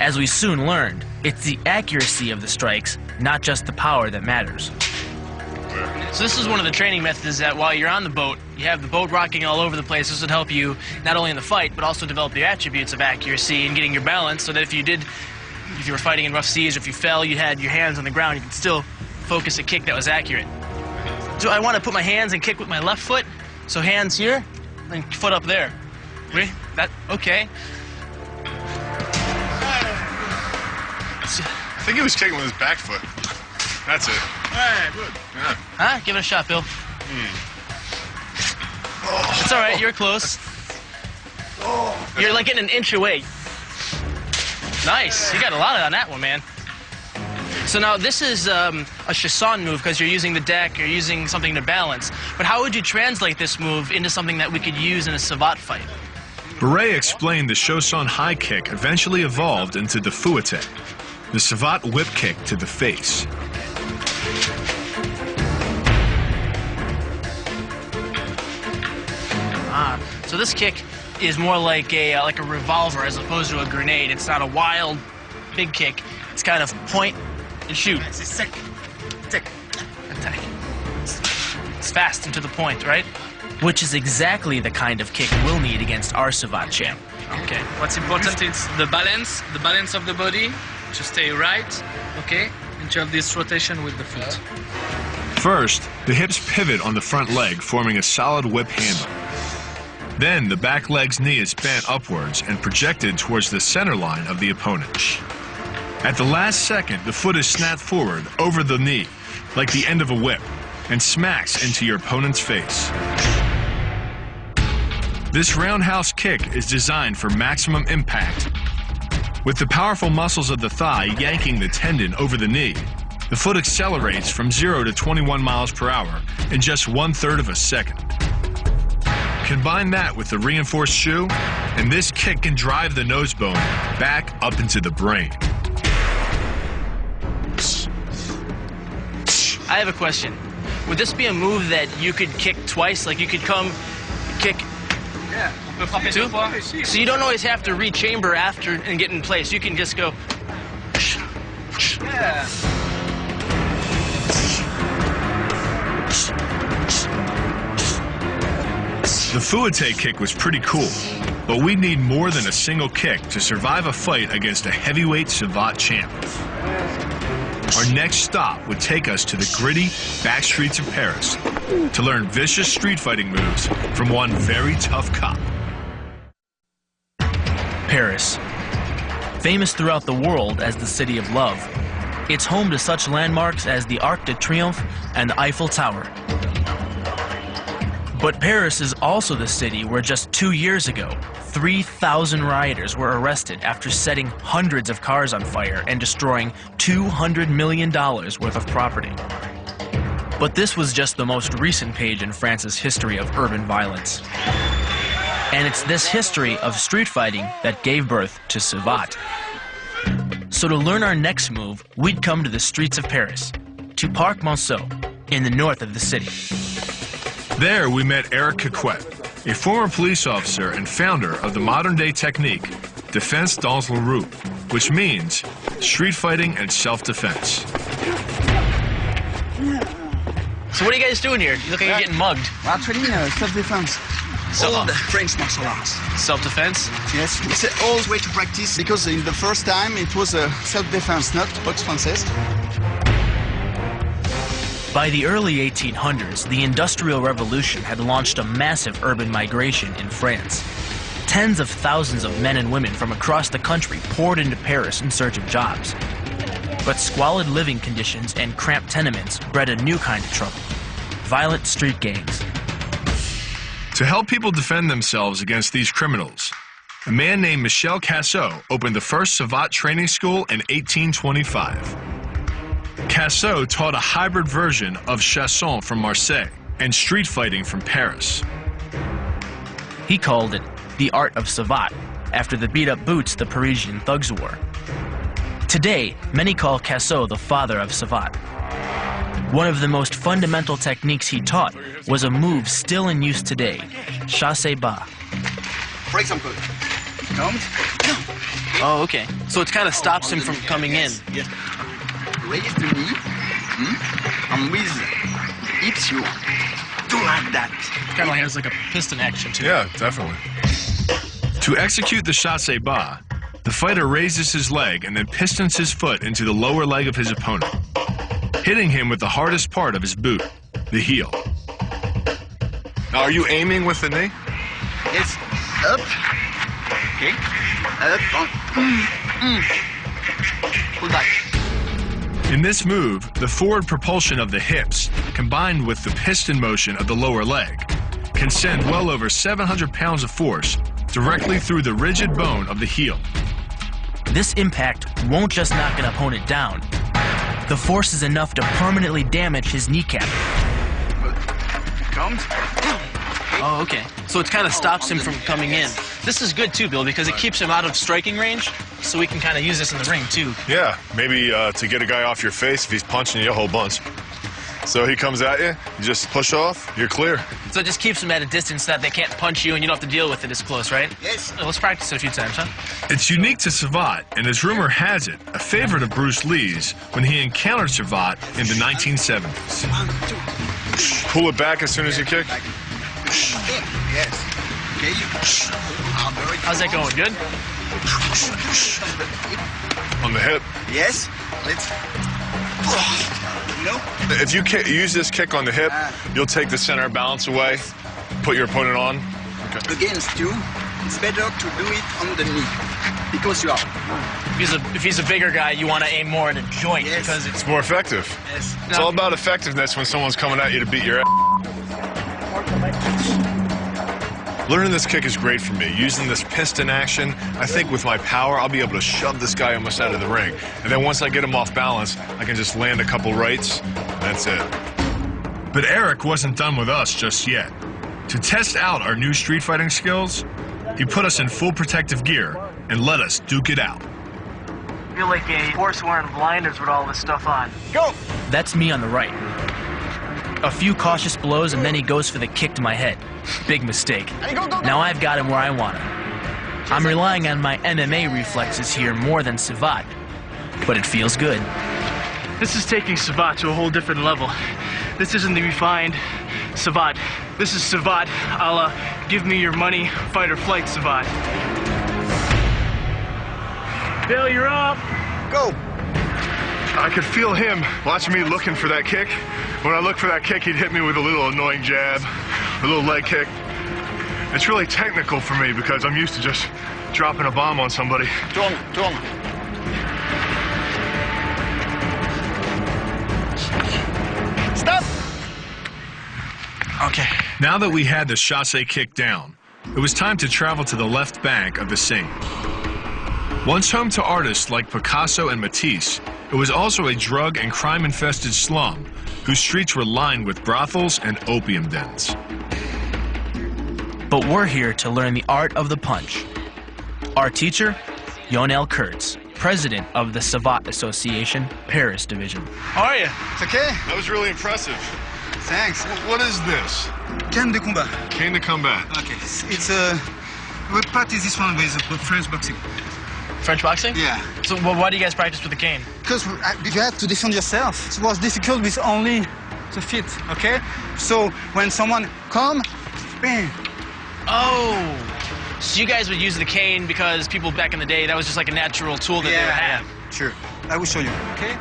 As we soon learned, it's the accuracy of the strikes, not just the power, that matters. So this is one of the training methods that while you're on the boat, you have the boat rocking all over the place. This would help you not only in the fight, but also develop the attributes of accuracy and getting your balance so that if you were fighting in rough seas or if you fell, you had your hands on the ground, you could still focus a kick that was accurate. So I want to put my hands and kick with my left foot. So hands here and foot up there. Ready? Okay. I think he was kicking with his back foot. That's it. Hey, good. Yeah. Huh? Give it a shot, Bill. It's all right. You're close. You're like getting an inch away. Nice. You got a lot on that one, man. So now this is a chassson move because you're using the deck, you're using something to balance. But how would you translate this move into something that we could use in a savate fight? Beret explained the chassson high kick eventually evolved into the fouette, the savate whip kick to the face. So this kick is more like a revolver as opposed to a grenade. It's not a wild, big kick. It's kind of point and shoot. Attack. It's fast and to the point, right? Which is exactly the kind of kick we'll need against our savate champ. Okay. What's important is the balance of the body, to stay right, okay, and to have this rotation with the foot. First, the hips pivot on the front leg, forming a solid whip handle. Then the back leg's knee is bent upwards and projected towards the center line of the opponent. At the last second, the foot is snapped forward over the knee, like the end of a whip, and smacks into your opponent's face. This roundhouse kick is designed for maximum impact. With the powerful muscles of the thigh yanking the tendon over the knee, the foot accelerates from 0 to 21 miles per hour in just 1/3 of a second. Combine that with the reinforced shoe, and this kick can drive the nose bone back up into the brain. I have a question. Would this be a move that you could kick twice? Like you could come, kick two? So you don't always have to re-chamber after and get in place. You can just go. Yeah. The fouette kick was pretty cool, but we need more than a single kick to survive a fight against a heavyweight savate champ. Our next stop would take us to the gritty back streets of Paris to learn vicious street fighting moves from one very tough cop. Paris. Famous throughout the world as the City of Love, it's home to such landmarks as the Arc de Triomphe and the Eiffel Tower. But Paris is also the city where just 2 years ago, 3,000 rioters were arrested after setting hundreds of cars on fire and destroying $200 million worth of property. But this was just the most recent page in France's history of urban violence. And it's this history of street fighting that gave birth to savate. So to learn our next move, we'd come to the streets of Paris, to Parc Monceau, in the north of the city. There we met Eric Caquet, a former police officer and founder of the modern-day technique, Défense dans la rue, which means street fighting and self-defense. So what are you guys doing here? You look like you're getting mugged. We're training self-defense. All the French martial arts. Self-defense? Yes, it's an old way to practice because in the first time it was a self-defense, not boxe française. By the early 1800s, the Industrial Revolution had launched a massive urban migration in France. Tens of thousands of men and women from across the country poured into Paris in search of jobs. But squalid living conditions and cramped tenements bred a new kind of trouble: violent street gangs. To help people defend themselves against these criminals, a man named Michel Cassot opened the first savate training school in 1825. Cassot taught a hybrid version of chassson from Marseille and street fighting from Paris. He called it the art of savate, after the beat-up boots the Parisian thugs wore. Today, many call Cassot the father of savate. One of the most fundamental techniques he taught was a move still in use today, chassé bas. For example, count, Oh, okay. So it kind of stops him from coming in. Yes. Raise the knee, and with hips you do like that. Kind of like has like a piston action too. Yeah, definitely. To execute the chassé bas, the fighter raises his leg and then pistons his foot into the lower leg of his opponent, hitting him with the hardest part of his boot, the heel. Now, are you aiming with the knee? Yes, up. Okay, up, pull back. In this move, the forward propulsion of the hips, combined with the piston motion of the lower leg, can send well over 700 pounds of force directly through the rigid bone of the heel. This impact won't just knock an opponent down. The force is enough to permanently damage his kneecap. Comes. Oh, okay. So it kind of stops him from coming in. This is good too, Bill, because it keeps him out of striking range, so we can kind of use this in the ring too. Yeah, maybe to get a guy off your face if he's punching you a whole bunch. So he comes at you, you just push off, you're clear. So it just keeps them at a distance that they can't punch you and you don't have to deal with it as close, right? Yes. Well, let's practice it a few times, huh? It's unique to Savate, and as rumor has it, a favorite of Bruce Lee's when he encountered Savate in the 1970s. 1, 2. Pull it back as soon as you kick. Yes. Okay. How's that going? Good? On the hip. Yes. Let's. No. If you use this kick on the hip, you'll take the center of balance away, put your opponent on. Okay. Against you, it's better to do it on the knee because you are. If he's a bigger guy, you want to aim more at a joint Yes. because it's It's more effective. Yes. It's all about effectiveness when someone's coming at you to beat your ass. Learning this kick is great for me. Using this piston action, I think with my power, I'll be able to shove this guy almost out of the ring. And then once I get him off balance, I can just land a couple rights. That's it. But Eric wasn't done with us just yet. To test out our new street fighting skills, he put us in full protective gear and let us duke it out. I feel like a horse wearing blinders with all this stuff on. Go. That's me on the right. A few cautious blows and then he goes for the kick to my head. Big mistake. Now I've got him where I want him. I'm relying on my MMA reflexes here more than Savate, but it feels good. This is taking Savate to a whole different level. This isn't the refined Savate. This is Savate a la give me your money, fight or flight Savate. Bill, you're up. Go. I could feel him watching me looking for that kick. When I looked for that kick, he'd hit me with a little annoying jab, a little leg kick. It's really technical for me because I'm used to just dropping a bomb on somebody. Turn. Stop. Okay. Now that we had the chassé kick down, it was time to travel to the left bank of the Seine. Once home to artists like Picasso and Matisse, it was also a drug and crime-infested slum whose streets were lined with brothels and opium dens. But we're here to learn the art of the punch. Our teacher, Yonel Kurtz, president of the Savate Association, Paris Division. How are you? It's okay. That was really impressive. Thanks. What is this? Cane de combat. Cane de combat. Okay. It's a. We practice this one with French boxing. French boxing? Yeah. So why do you guys practice with the cane? Because you have to defend yourself. It was difficult with only the feet. Okay. So when someone come, bam. Oh. So you guys would use the cane because people back in the day, that was just like a natural tool that they would have. Sure. I will show you. Okay.